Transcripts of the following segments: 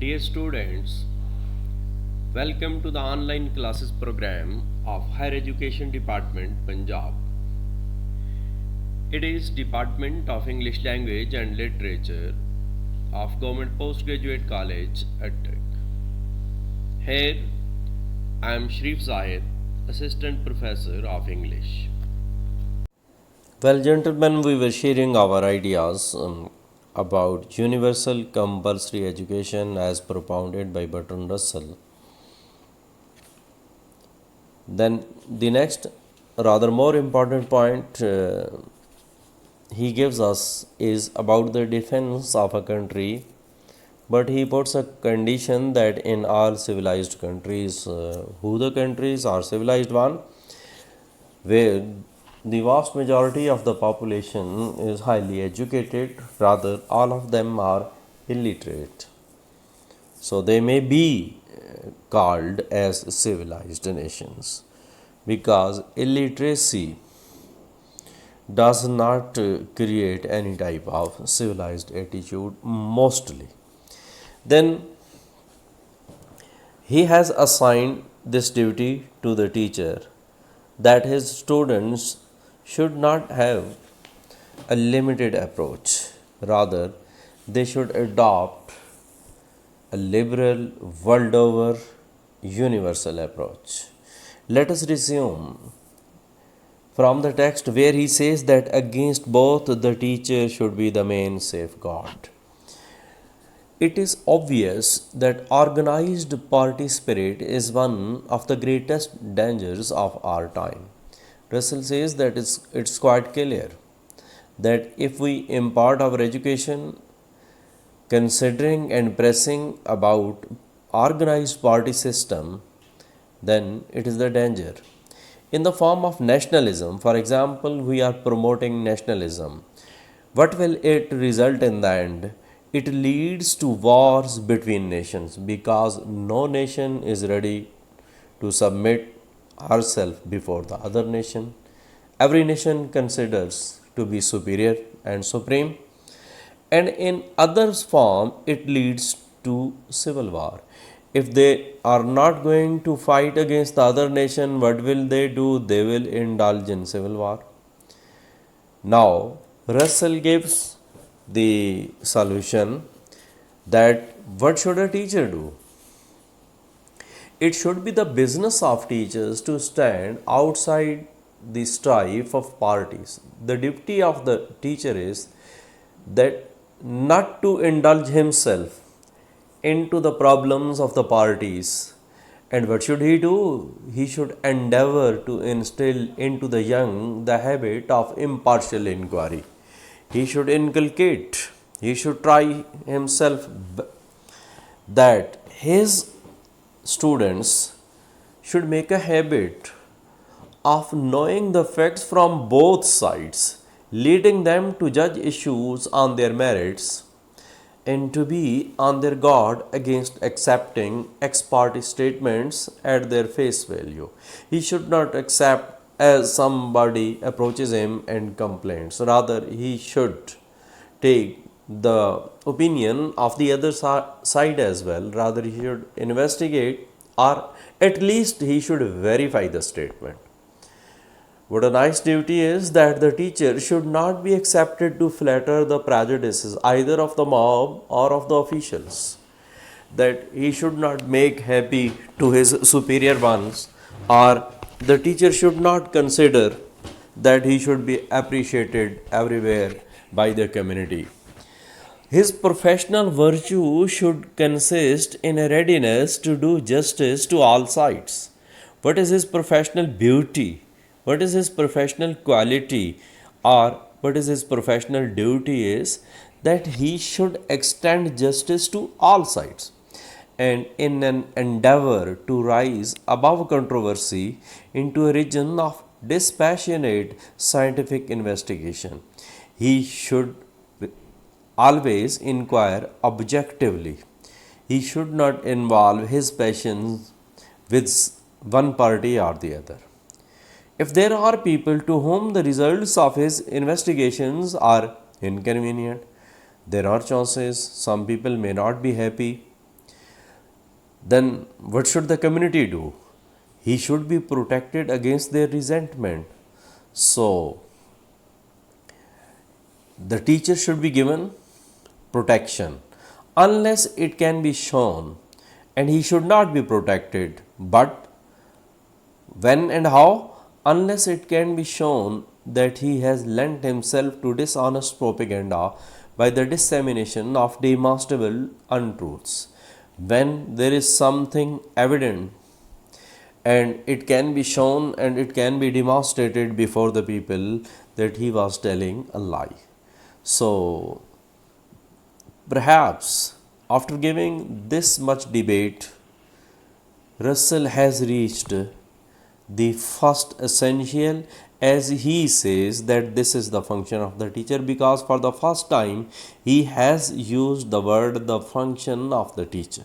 Dear students, welcome to the online classes program of Higher Education Department, Punjab. It is Department of English Language and Literature of Government Postgraduate College, Attic. Here, I am Sharif Zahid, Assistant Professor of English. Well, gentlemen, we were sharing our ideas about universal compulsory education as propounded by Bertrand Russell. Then the next rather more important point he gives us is about the defense of a country, but he puts a condition that in all civilized countries, who the countries are civilized one, where the vast majority of the population is highly educated, rather all of them are illiterate. So they may be called as civilized nations because illiteracy does not create any type of civilized attitude mostly. Then he has assigned this duty to the teacher that his students should not have a limited approach, rather they should adopt a liberal, world over, universal approach. Let us resume from the text where he says that against both the teacher should be the main safeguard. It is obvious that organized party spirit is one of the greatest dangers of our time. Russell says that it's quite clear that if we impart our education considering and pressing about organized party system, then it is the danger. In the form of nationalism, for example, we are promoting nationalism. What will it result in the end? It leads to wars between nations because no nation is ready to submit herself before the other nation. Every nation considers to be superior and supreme, and in others form it leads to civil war. If they are not going to fight against the other nation, what will they do? They will indulge in civil war. Now, Russell gives the solution that what should a teacher do? It should be the business of teachers to stand outside the strife of parties. The duty of the teacher is that not to indulge himself into the problems of the parties. And what should he do? He should endeavor to instill into the young the habit of impartial inquiry. He should inculcate, he should try himself that his students should make a habit of knowing the facts from both sides, leading them to judge issues on their merits and to be on their guard against accepting ex parte statements at their face value. He should not accept as somebody approaches him and complains. Rather, he should take the opinion of the other side as well. Rather, he should investigate or at least he should verify the statement. What a nice duty is that the teacher should not be accepted to flatter the prejudices either of the mob or of the officials. That he should not make happy to his superior ones, or the teacher should not consider that he should be appreciated everywhere by the community. His professional virtue should consist in a readiness to do justice to all sides. What is his professional beauty? What is his professional quality? Or what is his professional duty is that he should extend justice to all sides. And in an endeavor to rise above controversy into a region of dispassionate scientific investigation, he should always inquire objectively. He should not involve his passions with one party or the other. If there are people to whom the results of his investigations are inconvenient, there are chances some people may not be happy. then what should the community do? He should be protected against their resentment. So the teacher should be given protection unless it can be shown, and he should not be protected. But when and how? Unless it can be shown that he has lent himself to dishonest propaganda by the dissemination of demonstrable untruths. When there is something evident and it can be shown and it can be demonstrated before the people that he was telling a lie. So, perhaps after giving this much debate, Russell has reached the first essential, as he says that this is the function of the teacher, because for the first time he has used the word the function of the teacher,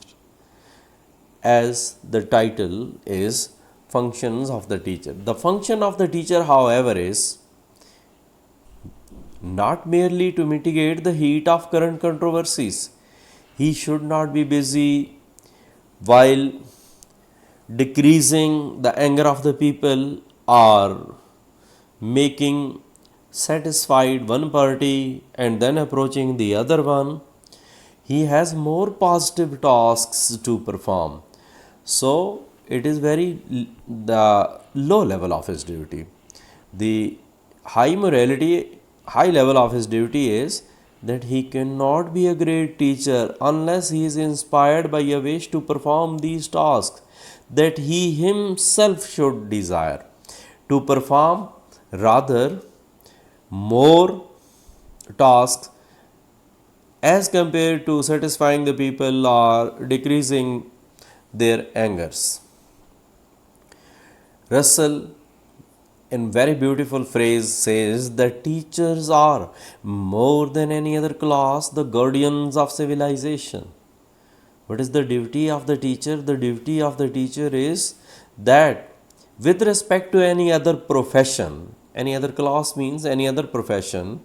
as the title is functions of the teacher. The function of the teacher, however, is not merely to mitigate the heat of current controversies. He should not be busy while decreasing the anger of the people or making satisfied one party and then approaching the other one. He has more positive tasks to perform. So it is the low level of his duty. The high level of his duty is that he cannot be a great teacher unless he is inspired by a wish to perform these tasks that he himself should desire to perform, rather more tasks as compared to satisfying the people or decreasing their angers. Russell, in very beautiful phrase, says that teachers are more than any other class the guardians of civilization. What is the duty of the teacher? The duty of the teacher is that with respect to any other profession, any other class means any other profession.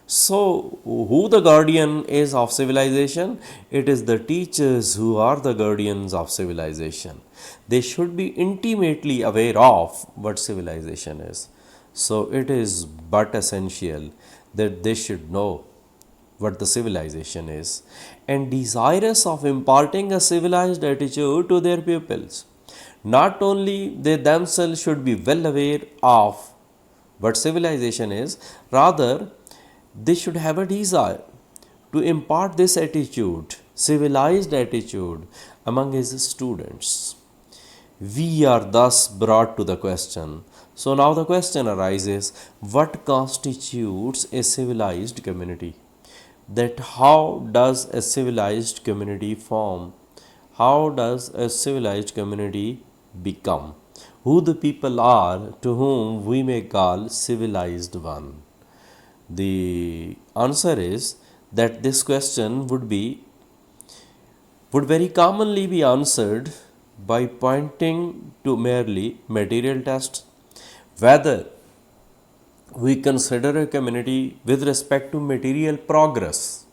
So, who the guardian is of civilization? It is the teachers who are the guardians of civilization. They should be intimately aware of what civilization is. So, it is but essential that they should know what the civilization is, and desirous of imparting a civilized attitude to their pupils. Not only they themselves should be well aware of what civilization is, rather they should have a desire to impart this attitude, civilized attitude, among his students. We are thus brought to the question. So now the question arises, what constitutes a civilized community? That how does a civilized community form? How does a civilized community become? Who the people are to whom we may call civilized one? The answer is that this question would very commonly be answered by pointing to merely material tests. Whether we consider a community with respect to material progress.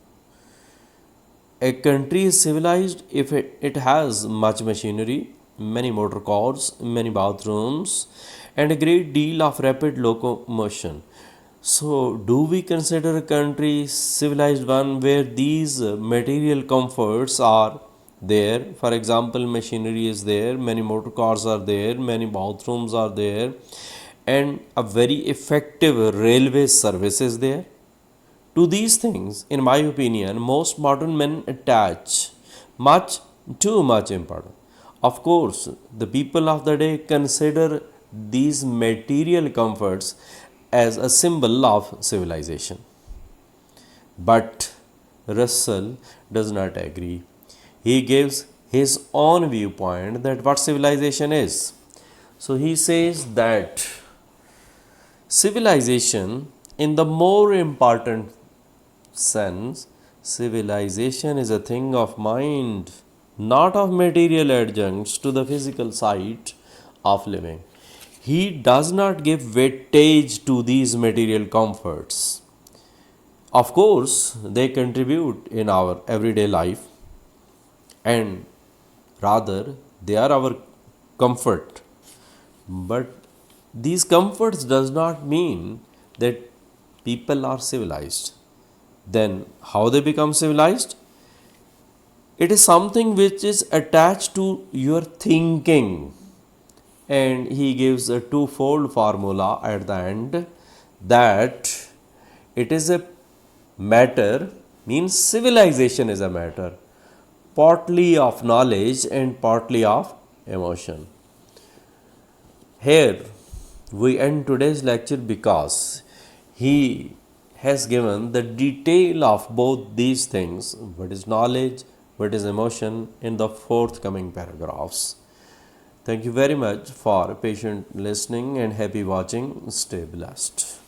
A country is civilized if it has much machinery, many motor cars, many bathrooms, and a great deal of rapid locomotion. So, do we consider a country civilized one where these material comforts are there? For example, machinery is there, many motor cars are there, many bathrooms are there, and a very effective railway service is there. To these things, in my opinion, most modern men attach too much importance. Of course, the people of the day consider these material comforts as a symbol of civilization. But Russell does not agree. He gives his own viewpoint that what civilization is. So he says that civilization, in the more important sense, civilization is a thing of mind, not of material adjuncts to the physical side of living. He does not give weightage to these material comforts. Of course, they contribute in our everyday life, and Rather, they are our comfort. But these comforts does not mean that people are civilized. Then how they become civilized? It is something which is attached to your thinking. And he gives a twofold formula at the end, that it is a matter, means civilization is a matter, partly of knowledge and partly of emotion. Here we end today's lecture because he has given the detail of both these things, what is knowledge, what is emotion, in the forthcoming paragraphs. Thank you very much for patient listening and happy watching. Stay blessed.